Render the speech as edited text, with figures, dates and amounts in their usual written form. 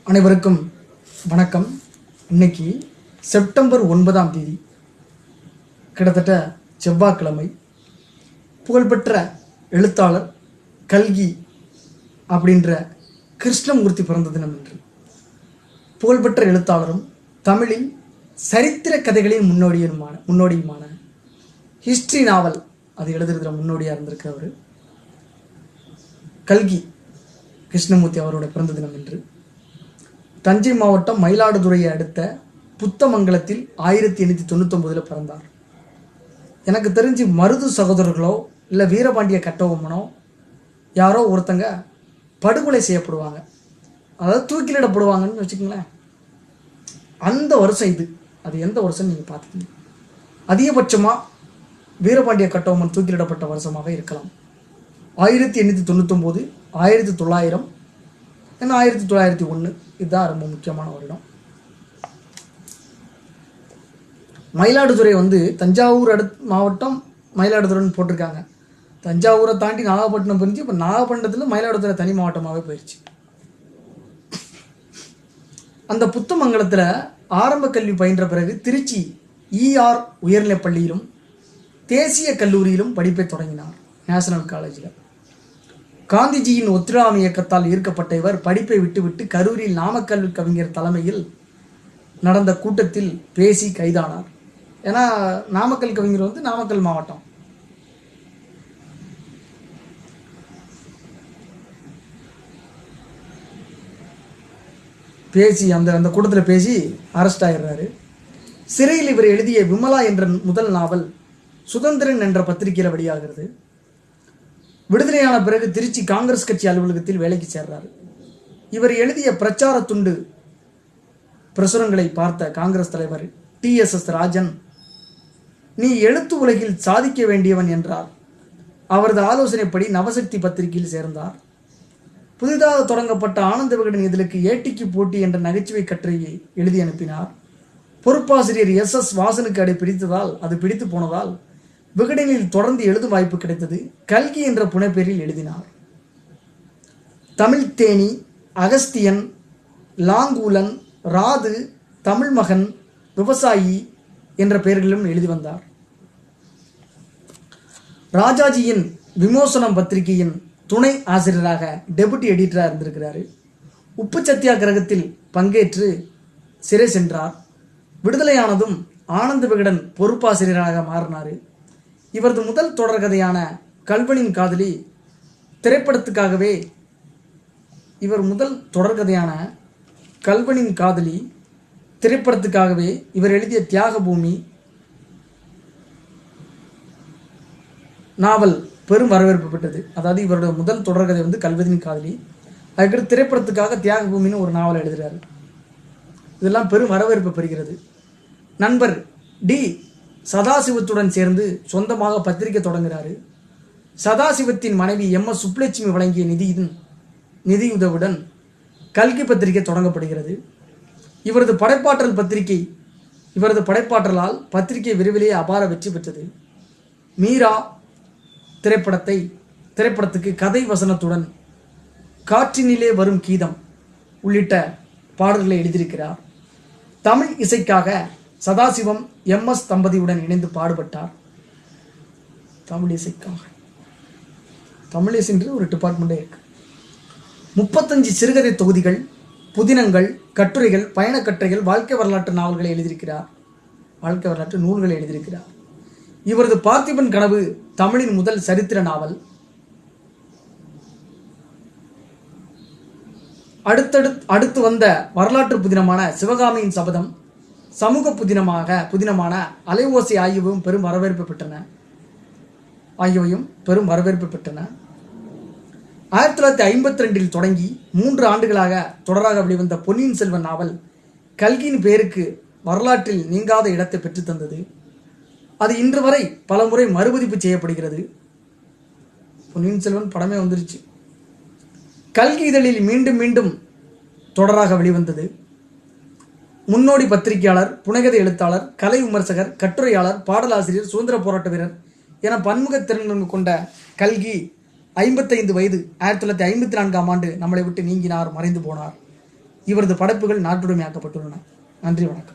அனைவருக்கும் வணக்கம். இன்னைக்கு செப்டம்பர் 9ஆம் தேதி, கிட்டத்தட்ட செவ்வாய்க்கிழமை. புகழ்பெற்ற எழுத்தாளர் கல்கி அப்படின்ற கிருஷ்ணமூர்த்தி பிறந்த தினம் என்று. புகழ்பெற்ற எழுத்தாளரும் தமிழில் சரித்திர கதைகளின் முன்னோடியுமான ஹிஸ்டரி நாவல் அது எழுதுறதுல முன்னோடியாக இருந்திருக்கிறவர் கல்கி கிருஷ்ணமூர்த்தி அவரோட பிறந்த தினம் என்று. தஞ்சை மாவட்டம் மயிலாடுதுறையை அடுத்த புத்தமங்கலத்தில் 1899 பிறந்தார். எனக்கு தெரிஞ்சு மருது சகோதரர்களோ இல்லை வீரபாண்டிய கட்டபொம்மனோ யாரோ ஒருத்தங்க படுகொலை செய்யப்படுவாங்க, அதாவது தூக்கிலிடப்படுவாங்கன்னு வச்சுக்கோங்களேன். அந்த வருஷம் இது. அது எந்த வருஷம் நீங்கள் பார்த்துக்கீங்க. அதிகபட்சமாக வீரபாண்டிய கட்டபொம்மன் தூக்கிலிடப்பட்ட வருஷமாக இருக்கலாம் 1899, 1900, 1901. இதுதான் ரொம்ப முக்கியமான வருடம். மயிலாடுதுறை தஞ்சாவூர் மாவட்டம் மயிலாடுதுறைன்னு போட்டிருக்காங்க. தஞ்சாவூரை தாண்டி நாகப்பட்டினம் பிரிஞ்சு இப்போ நாகப்பட்டினத்தில் மயிலாடுதுறை தனி மாவட்டமாகவே போயிடுச்சு. அந்த புத்தமங்கலத்தில் ஆரம்ப கல்வி பயின்ற பிறகு திருச்சி ER உயர்நிலைப் பள்ளியிலும் தேசிய கல்லூரியிலும் படிப்பை தொடங்கினார், நேஷனல் காலேஜில். காந்திஜியின் ஒத்துழையாமை இயக்கத்தால் ஈர்க்கப்பட்ட இவர் படிப்பை விட்டுவிட்டு கரூரில் நாமக்கல் கவிஞர் தலைமையில் நடந்த கூட்டத்தில் பேசி கைதானார். ஏன்னா நாமக்கல் கவிஞர் நாமக்கல் மாவட்டம். பேசி அந்த கூட்டத்தில் பேசி அரெஸ்ட் ஆகிடுறாரு. சிறையில் இவர் எழுதிய விமலா என்ற முதல் நாவல் சுதந்திரன் என்ற பத்திரிகையில் வெளியாகிறது. விடுதலையான பிறகு திருச்சி காங்கிரஸ் கட்சி அலுவலகத்தில் வேலைக்கு சேர்றாரு. இவர் எழுதிய பிரச்சார துண்டு பிரசுரங்களை பார்த்த காங்கிரஸ் தலைவர் TSS ராஜன், நீ எழுத்து உலகில் சாதிக்க வேண்டியவன் என்றார். அவரது ஆலோசனைப்படி நவசக்தி பத்திரிகையில் சேர்ந்தார். புதிதாக தொடங்கப்பட்ட ஆனந்த விகடன் இதழுக்கு ஏட்டிக்கு போட்டி என்ற நகைச்சுவை கட்டுரையை எழுதி அனுப்பினார். பொறுப்பாசிரியர் SS வாசனுக்கு அது பிடித்து போனதால் விகடனில் தொடர்ந்து எழுதும் வாய்ப்பு கிடைத்தது. கல்கி என்ற புனைப்பெயரில் எழுதினார். தமிழ் தேனி, அகஸ்தியன், லாங்கூலன், ராது, தமிழ் மகன், விவசாயி என்ற பெயர்களிலும் எழுதி வந்தார். ராஜாஜியின் விமோசனம் பத்திரிகையின் துணை ஆசிரியராக டெபுட்டி எடிட்டராக இருந்திருக்கிறாரு. உப்பு சத்தியாகிரகத்தில் பங்கேற்று சிறை சென்றார். விடுதலையானதும் ஆனந்த விகடன் பொறுப்பாசிரியராக மாறினார். இவரது முதல் தொடர்கதையான கல்வனின் காதலி திரைப்படத்துக்காகவே இவர் எழுதிய தியாக பூமி நாவல் பெரும் வரவேற்பு பெற்றது. அதாவது இவருடைய முதல் தொடர்கதை கல்வனின் காதலி. அதுக்கடுத்து திரைப்படத்துக்காக தியாக பூமின்னு ஒரு நாவல் எழுதுகிறாரு. இதெல்லாம் பெரும் வரவேற்பு பெறுகிறது. நண்பர் D சதாசிவத்துடன் சேர்ந்து சொந்தமாக பத்திரிகை தொடங்குகிறாரு. சதாசிவத்தின் மனைவி MS சுப்புலட்சுமி வழங்கிய நிதியுதவுடன் கல்கி பத்திரிகை தொடங்கப்படுகிறது. இவரது படைப்பாற்றலால் பத்திரிகை விரைவிலேயே அபார வெற்றி பெற்றது. மீரா திரைப்படத்துக்கு கதை வசனத்துடன் காற்றினிலே வரும் கீதம் உள்ளிட்ட பாடல்களை எழுதியிருக்கிறார். தமிழ் இசைக்காக சதாசிவம் MS தம்பதியுடன் இணைந்து பாடுபட்டார். தமிழ் இசைன்ற ஒரு டிபார்ட்மெண்ட்டே இருக்கு. 35 சிறுகதை தொகுதிகள், புதினங்கள், கட்டுரைகள், பயணக்கட்டுரைகள், வாழ்க்கை வரலாற்று நூல்களை எழுதியிருக்கிறார். இவரது பார்த்திபன் கனவு தமிழின் முதல் சரித்திர நாவல். அடுத்து வந்த வரலாற்று புதினமான சிவகாமியின் சபதம், சமூக புதினமான அலைவோசை ஆகியவையும் பெரும் வரவேற்பு பெற்றன. 1952 தொடங்கி 3 ஆண்டுகளாக தொடராக வெளிவந்த பொன்னியின் செல்வன் நாவல் கல்கியின் பெயருக்கு வரலாற்றில் நீங்காத இடத்தை பெற்றுத்தந்தது. அது இன்று வரை பல முறை மறுபதிப்பு செய்யப்படுகிறது. பொன்னியின் செல்வன் படமே வந்துருச்சு. கல்கி இதழில் மீண்டும் மீண்டும் தொடராக வெளிவந்தது. முன்னோடி பத்திரிகையாளர், புனைகதை எழுத்தாளர், கலை விமர்சகர், கட்டுரையாளர், பாடலாசிரியர், சுதந்திர போராட்ட வீரர் என பன்முக திறன் கொண்ட கல்கி 55 வயது 1954ஆம் ஆண்டு நம்மளை விட்டு நீங்கினார், மறைந்து போனார். இவரது படைப்புகள் நாட்டுடைமையாக்கப்பட்டுள்ளன. நன்றி, வணக்கம்.